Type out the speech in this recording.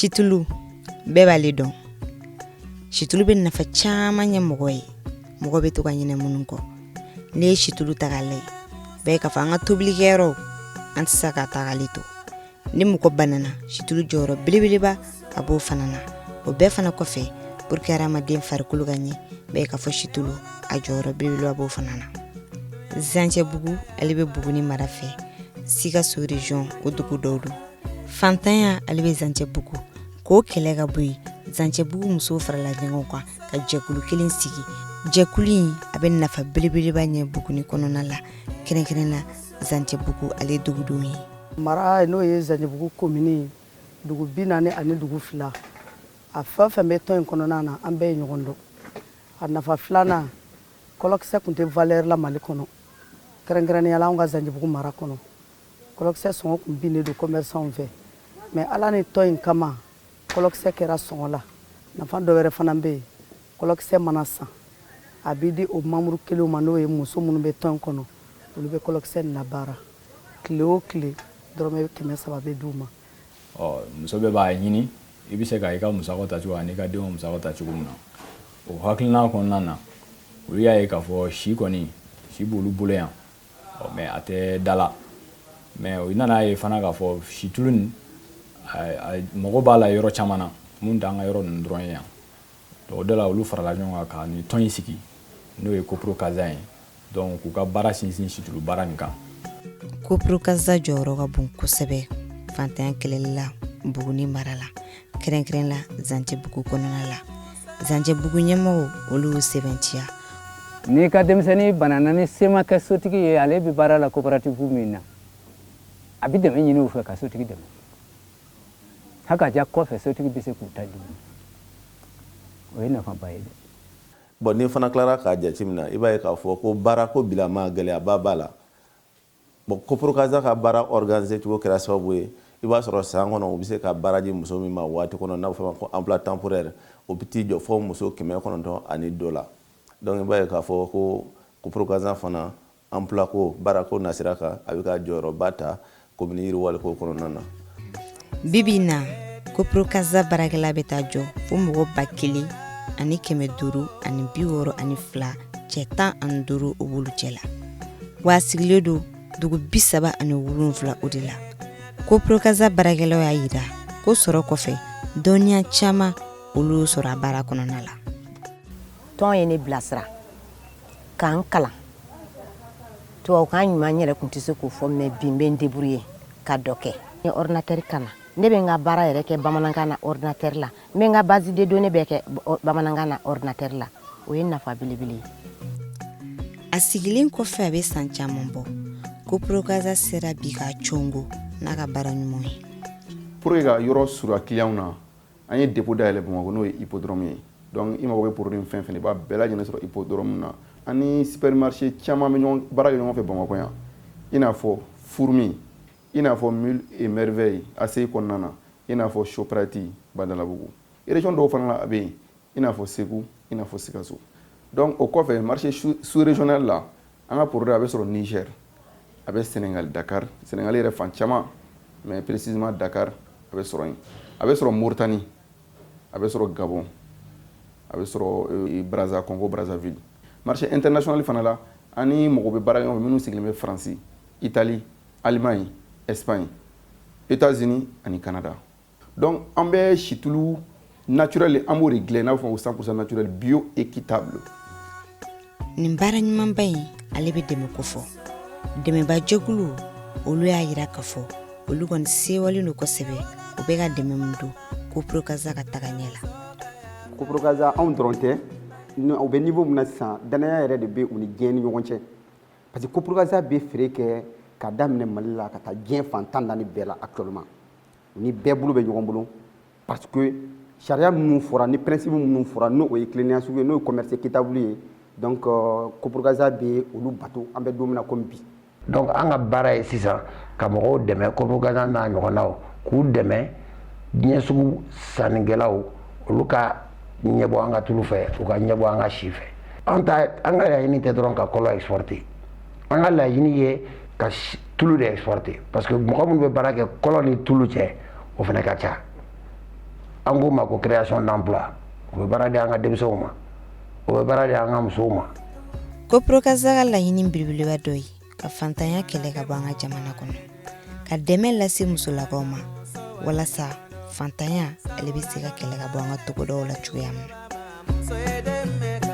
Situlu bɛɛ b'ale dɔn. Situlu bɛ nafa caman ɲɛ mɔgɔ ye. Mɔgɔ bɛ to ka ɲinɛ minnu kɔ. Ne ye situlu ta k'a lajɛ bɛɛ ka fɔ an ka tobilikɛyɔrɔ an tɛ se ka ta k'ale to. Ni mɔgɔ banana situlu jɔyɔrɔ belebeleba a b'o fana na. O bɛɛ fana kɔfɛ pour que hadamaden farikolo ka ɲɛ bɛɛ ka fɔ situlu a jɔyɔrɔ belebeleba b'o fana na. Zancɛbugu ale bɛ Buguni mara fɛ. Sikaso région o dugu dɔw don. Fantanya ale bɛ Zancɛbugu k'o kɛlɛ ka bɔ yen. Zancɛbugu musow farala ɲɔgɔn kan ka jɛkulu kelen sigi. Jɛkulu in a bɛ nafa belebeleba ɲɛ Buguni kɔnɔna la. Kɛrɛnkɛrɛn na Zancɛbugu ale dugudenw ye. Mara n'o ye Zancɛbugu commune dugu 40 ani dugu 2 a fɛn fɛn bɛ tɔn in kɔnɔna na an bɛɛ ye ɲɔgɔn dɔn. A nafa filanan kɔlɔkisɛ tun tɛ valeur la Mali kɔnɔ. Kɛrɛnkɛrɛnnenya la anw ka Zancɛbugu mara kɔnɔ. Kɔlɔkisɛ sɔngɔ tun binnen don commerçants fɛ. Mais ala ni tɔn in kama kɔlɔkisɛ kɛra sɔngɔ la. Nafa dɔ wɛrɛ fana bɛ yen. Kɔlɔkisɛ mana san a bɛ di o membre kelenw ma n'o ye muso minnu bɛ tɔn kɔnɔ. Olu bɛ kɔlɔkisɛ in labaara. Tile o tile dɔrɔmɛ 300 bɛ d'u ma. Muso bɛɛ b'a ɲini i bɛ se ka i ka musaka ta cogo ani ka denw musaka ta cogo min na. O hakilina kɔnɔna na olu y'a ye k'a fɔ si kɔni si b'olu bolo yan. Mais a tɛ da la. Mais u nana ye fana k'a fɔ situlu nin mɔgɔ b'a la yɔrɔ caman na mun t'an ka yɔrɔ ninnu dɔrɔn ye yan. O de la olu farala ɲɔgɔn kan ka ni tɔn in sigi n'o ye Koprokaza ye. Donc k'u ka baara sinsin situlu baara nin kan. Koprokaza jɔyɔrɔ ka bon kosɛbɛ fantanya kɛlɛli la Buguni mara la. Kɛrɛnkɛrɛn la Zancɛbugu kɔnɔna la. Zancɛbugu ɲɛmɔgɔw olu y'u sɛbɛntiya. N'i ka denmisɛnnin banana ni se ma kɛ sotigi ye ale bɛ baara la coopérative min na a bɛ dɛmɛ ɲini u fɛ ka sotigi dɛmɛ. Hakaja kɔfɛ sotigi bɛ se k'u ta di. O ye nafaba ye dɛ. Bon ni fana tilara k'a jateminɛ i b'a ye k'a fɔ ko baara ko bilama gɛlɛyaba b'a la. Bon Koprokaza ka baara organiser cogo kɛra sababu ye i b'a sɔrɔ san kɔnɔ u bɛ se ka baara di muso min ma waati kɔnɔ n'a bɛ fɔ ko emploi temporaire o bɛ t'i jɔ fɔ muso 902 la. Donc i b'a ye k'a fɔ ko Koprokaza fana emploi ko baara ko nasira kan a bɛ ka jɔyɔrɔba ta commune yiriwali ko kɔnɔna na. Bibi in na Koprokaza baarakɛla bɛ taa jɔ fo mɔgɔ 1000 ani 562 cɛ 15 o b'olu cɛ la. Wa sigilen don dugu 37 o de la. Koprokaza baarakɛlaw y'a yira ko sɔrɔ kɔfɛ dɔnniya caman olu sɔrɔ a baara kɔnɔna la. Tɔn ye ne bilasira k'an kalan. Tubabukan ɲuman yɛrɛ tun tɛ se k'o fɔ mais bi n bɛ n débrouiller ka dɔ kɛ. N ye ordinateur kalan. Ne bɛ n ka baara yɛrɛ kɛ bamanankan na ordinateur la. N bɛ n ka base de données bɛɛ kɛ bamanankan na ordinateur la. O ye nafa belebele ye. A sigilen kɔfɛ a bɛ san caman bɔ. Koprokaza sera bi ka congo n'a ka baara ɲuman ye. Pour que ka yɔrɔ surunya client na an ye dépôt dayɛlɛ Bamakɔ n'o ye hippodrome ye. Donc i mago bɛ produit fɛn fɛn i b'a bɛɛ lajɛlen sɔrɔ hippodrome na. Ani supermarché caman bɛ ɲɔgɔn baara kɛ ɲɔgɔn fɛ Bamakɔ yan. I n'a fɔ Fourmi, i n'a fɔ Mille et Merveille ACI kɔnɔna na, i n'a fɔ Shoprati Badalabugu. Région dɔw fana la a bɛ yen i n'a fɔ Segu, i n'a fɔ Sikaso. Donc o kɔfɛ marché sous-régional la an ka produit a bɛ sɔrɔ Niger, a bɛ Sénégal Dakar, Sénégal yɛrɛ fan caman mais précisément Dakar a bɛ sɔrɔ yen. A bɛ sɔrɔ Mauritanie, a bɛ sɔrɔ Gabon, a bɛ sɔrɔ Brazza Congo Brazzaville. Marché international fana la ani mɔgɔ bɛ baara ɲɔgɔn fɛ minnu sigilen bɛ France, Italie, Allemagne, Espagne, États-Unis ani Canada. Donc an bɛ situlu naturel an b'o de dilan n'a fɔ 100% naturel bio équitable. Nin baara ɲumanba in ale bɛ dɛmɛ ko fɔ. Dɛmɛba jɛkulu olu y'a yira k'a fɔ olu kɔni sewalen don kosɛbɛ u bɛ ka dɛmɛ min don Koprokaza ka taga ɲɛ la. Koprokaza anw dɔrɔn tɛ u bɛ niveau min na sisan danaya yɛrɛ de bɛ u ni diɲɛ ni ɲɔgɔn cɛ parce que Koprokaza bɛ feere kɛ ka daminɛ Mali la ka taa diɲɛ fan 14 bɛɛ la actuellement u ni bɛɛ bolo bɛ ɲɔgɔn bolo parce que sariya minnu fɔra ni principe minnu fɔra n'o ye tilennenya sugu ye n'o ye commerce équitable ye donc Koprokaza bɛ olu bato an bɛ don min na comme bi. Donc an ka baara ye sisan ka mɔgɔw dɛmɛ Koprokaza n'a ɲɔgɔnnaw k'u dɛmɛ diɲɛ sugu sannikɛlaw olu ka ɲɛbɔ an ka tulu fɛ u ka ɲɛbɔ an ka si fɛ. An ka laɲini tɛ dɔrɔn ka kɔlɔ exporter an ka laɲini ye ka tulu de exporter parce que mɔgɔ minnu bɛ baara kɛ kɔlɔ ni tulu cɛ o fana ka ca an k'o ma ko création d'emploi o bɛ baara di an ka denmisɛnw ma o bɛ baara di an ka musow ma. Koprokaza ka laɲini belebeleba dɔ ye ka fantanya kɛlɛ ka bɔ an ka jamana kɔnɔ ka dɛmɛ lase musolakaw ma walasa fantanya ale bɛ se ka kɛlɛ ka bɔ an ka togodaw la cogoya min na.